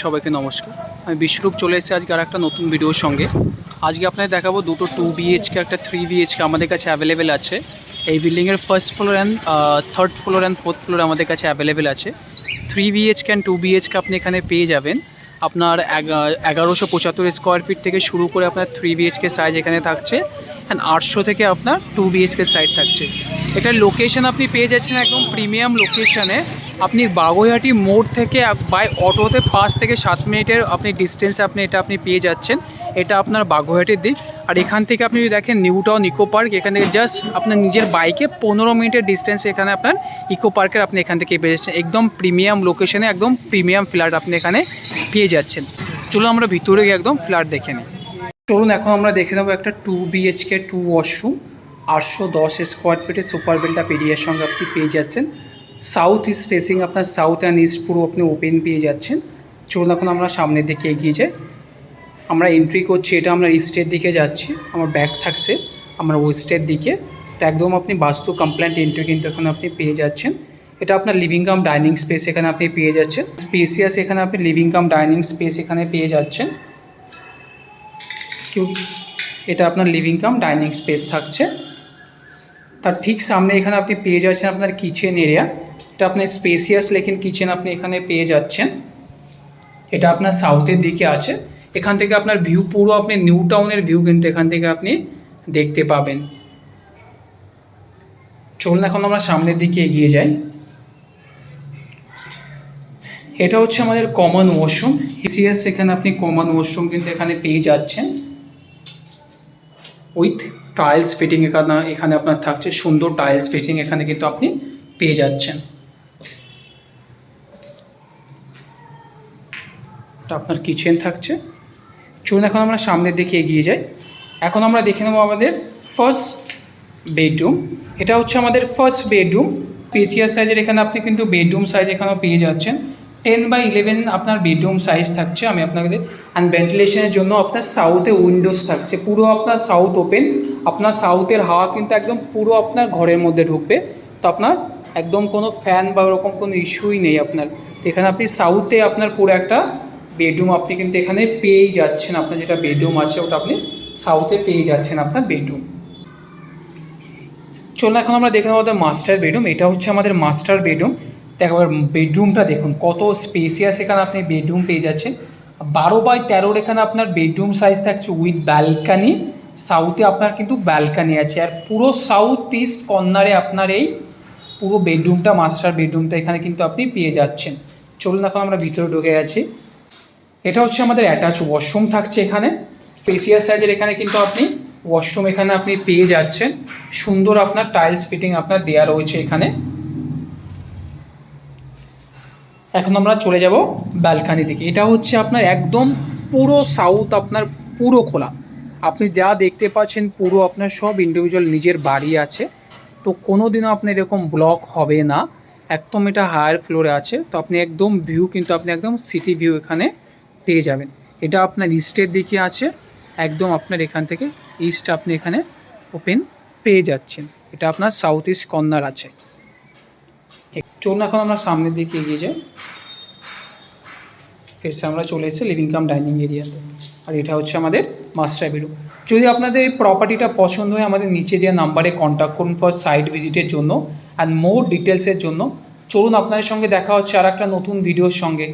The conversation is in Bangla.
সবাইকে নমস্কার। আমি বিশ্বরূপ চলে এসেছি আজকে আর একটা নতুন ভিডিওর সঙ্গে। আজকে আপনাদের দেখাবো দুটো 2 BHK একটা 3 BHK আমাদের কাছে অ্যাভেলেবেল আছে। এই বিল্ডিংয়ের first floor and third floor and fourth floor আমাদের কাছে অ্যাভেলেবেল আছে। 3 BHK অ্যান্ড 2 BHK আপনি এখানে পেয়ে যাবেন। আপনার 1175 স্কোয়ার ফিট থেকে শুরু করে আপনার 3 BHK সাইজ এখানে থাকছে, অ্যান্ড 800 থেকে আপনার 2 BHK সাইজ থাকছে। এটার লোকেশন আপনি পেয়ে যাচ্ছেন একদম প্রিমিয়াম লোকেশনে। আপনি বাগুইহাটি মোড় থেকে বাই অটোতে 5 থেকে 7 মিনিটের আপনি ডিস্টেন্সে আপনি পেয়ে যাচ্ছেন। এটা আপনার বাগুইহাটির দিক। আর এখান থেকে আপনি যদি দেখেন নিউ টাউন ইকো পার্ক, এখান থেকে জাস্ট আপনার নিজের বাইকে 15 মিনিটের ডিস্টেন্সে এখানে আপনার ইকো পার্কের আপনি এখান থেকে পেয়ে যাচ্ছেন। একদম প্রিমিয়াম লোকেশনে একদম প্রিমিয়াম ফ্ল্যাট আপনি এখানে পেয়ে যাচ্ছেন। চলুন আমরা ভিতরে গিয়ে একদম ফ্ল্যাট দেখে নিই। চলুন এখন আমরা দেখে নেবো একটা 2 BHK 2 ওয়াশরুম 810 স্কোয়ার ফিটের সুপার বিল্ডাপ এরিয়ার সঙ্গে আপনি পেয়ে যাচ্ছেন। সাউথ ইস্ট ফেসিং আপনার সাউথ অ্যান্ড ইস্ট পুরো আপনি ওপেন পেয়ে যাচ্ছেন। চলুন এখন আমরা সামনের দিকে এগিয়ে যাই। আমরা এন্ট্রি করছি, এটা আমরা ইস্টের দিকে যাচ্ছি, আমার ব্যাক থাকছে আমরা ওয়েস্টের দিকে। তো একদম আপনি বাস্তু কমপ্লেন্ট এন্ট্রি কিন্তু এখানে আপনি পেয়ে যাচ্ছেন। এটা আপনার লিভিং কাম ডাইনিং স্পেস এখানে আপনি পেয়ে যাচ্ছেন। স্পেসিয়াস এখানে আপনি লিভিং কাম ডাইনিং স্পেস এখানে পেয়ে যাচ্ছেন। এটা আপনার লিভিং কাম ডাইনিং স্পেস থাকছে। তার ঠিক সামনে এখানে আপনি পেয়ে যাচ্ছেন আপনার কিচেন এরিয়া। এটা আপনার স্পেসিয়াস লেকিন কিচেন আপনি এখানে পেয়ে যাচ্ছেন। এটা আপনার সাউথের দিকে আছে। এখান থেকে আপনার ভিউ পুরো আপনি নিউ টাউনের ভিউ কিন্তু এখান থেকে আপনি দেখতে পাবেন। চলুন এখন আমরা সামনের দিকে এগিয়ে যাই। এটা হচ্ছে আমাদের কমন ওয়াশরুম। হিসিয়াস এখানে আপনি কমন ওয়াশরুম কিন্তু এখানে পেয়ে যাচ্ছেন উইথ টাইলস ফিটিং। এখানে আপনার থাকছে সুন্দর টাইলস ফিটিং এখানে কিন্তু আপনি পেয়ে যাচ্ছেন। আপনার কিচেন থাকছে। চলুন এখন আমরা সামনের দিকে এগিয়ে যাই। এখন আমরা দেখে নেব আমাদের ফার্স্ট বেডরুম। এটা হচ্ছে আমাদের ফার্স্ট বেডরুম। স্পেসিয়াস সাইজের এখানে আপনি কিন্তু বেডরুম সাইজ এখানেও পেয়ে যাচ্ছেন। 10/11 আপনার বেডরুম সাইজ থাকছে। আমি আপনাকে অ্যান্ড ভেন্টিলেশনের জন্য আপনার সাউথে উইন্ডোজ থাকছে, পুরো আপনার সাউথ ওপেন। আপনার সাউথের হাওয়া কিন্তু একদম পুরো আপনার ঘরের মধ্যে ঢুকবে। তো আপনার একদম কোনো ফ্যান বা ওরকম কোনো ইস্যুই নেই আপনার। তো এখানে আপনি সাউথে আপনার পুরো একটা বেডরুম আপনি কিন্তু এখানে পেয়েই যাচ্ছেন। আপনার যেটা বেডরুম আছে ওটা আপনি সাউথে পেয়ে যাচ্ছেন আপনার বেডরুম। চলুন এখন আমরা দেখে নেবো মাস্টার বেডরুম। এটা হচ্ছে আমাদের মাস্টার বেডরুম। একবার বেডরুমটা দেখুন কত স্পেসিয়াস এখানে আপনি বেডরুম পেয়ে যাচ্ছেন। 12/13 এখানে আপনার বেডরুম সাইজ থাকছে উইথ ব্যালকানি। সাউথে আপনার কিন্তু ব্যালকানি আছে, আর পুরো সাউথ ইস্ট কর্নারে আপনার এই পুরো বেডরুমটা মাস্টার বেডরুমটা এখানে কিন্তু আপনি পেয়ে যাচ্ছেন। চলুন এখন আমরা ভিতরে ঢুকে গেছি। এটা হচ্ছে আমাদের অ্যাটাচ ওয়াশরুম থাকছে এখানে। স্পেসিয়াস সাইজের এখানে কিন্তু আপনি ওয়াশরুম এখানে আপনি পেয়ে যাচ্ছেন। সুন্দর আপনার টাইলস ফিটিং আপনার দেয়া রয়েছে এখানে। এখন আমরা চলে যাব ব্যালকানি দিকে। এটা হচ্ছে আপনার একদম পুরো সাউথ আপনার পুরো খোলা। আপনি যা দেখতে পাচ্ছেন পুরো আপনার সব ইন্ডিভিজুয়াল নিজের বাড়ি আছে। তো কোনো দিনও আপনার এরকম ব্লক হবে না। একদম এটা হায়ার ফ্লোরে আছে। তো আপনি একদম ভিউ কিন্তু আপনি একদম সিটি ভিউ এখানে পেয়ে যাবেন। এটা আপনার ইস্টের দিকে আছে। একদম আপনার এখান থেকে ইস্ট আপনি এখানে ওপেন পেয়ে যাচ্ছেন। এটা আপনার সাউথ ইস্ট কর্নার আছে। চলুন এখন আমরা সামনের দিকে এগিয়ে যাই। ফেরসে আমরা চলে এসেছি লিভিং কাম ডাইনিং এরিয়াতে। আর এটা হচ্ছে আমাদের মাস্টার বেডরুম। যদি আপনাদের এই প্রপার্টিটা পছন্দ হয় আমাদের নিচে দেওয়া নাম্বারে কন্ট্যাক্ট করুন ফর সাইট ভিজিটের জন্য অ্যান্ড মোর ডিটেলসের জন্য। চলুন আপনাদের সঙ্গে দেখা হচ্ছে আর একটা নতুন ভিডিওর সঙ্গে।